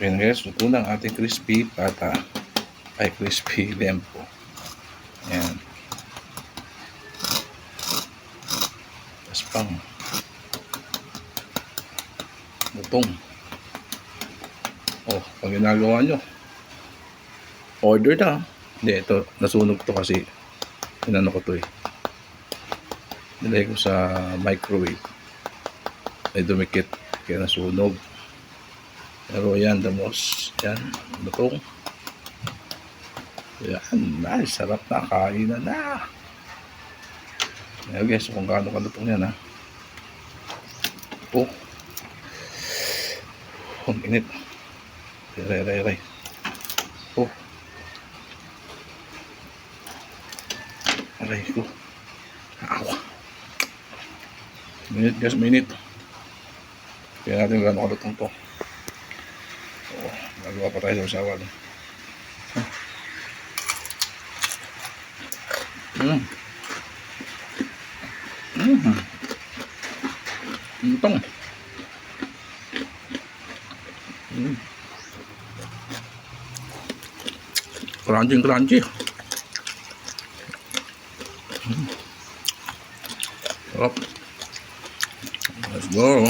Ayan guys, luto na ang ating crispy pata. Ay, crispy lempo. Ayan. Tapos pang lutong. Oh, pag ginagawa nyo, order na. Hindi, ito, nasunog to kasi inano ko to eh. Nilagay ko sa microwave. Ay dumikit, kaya nasunog. Pero yan, damos. Yan, lutong. Yan, nice. Sarap na, kainan na. Ayan guys, kung gaano kalutong yan ha. Oh. Ang init. Aray. Oh. Aray ko. Awa. Minute guys, minute. Kaya natin gaano kalutong to. Oh, nagawa pa tayo sa usawan. Lutong. Crunchy. Sarap. Let's go.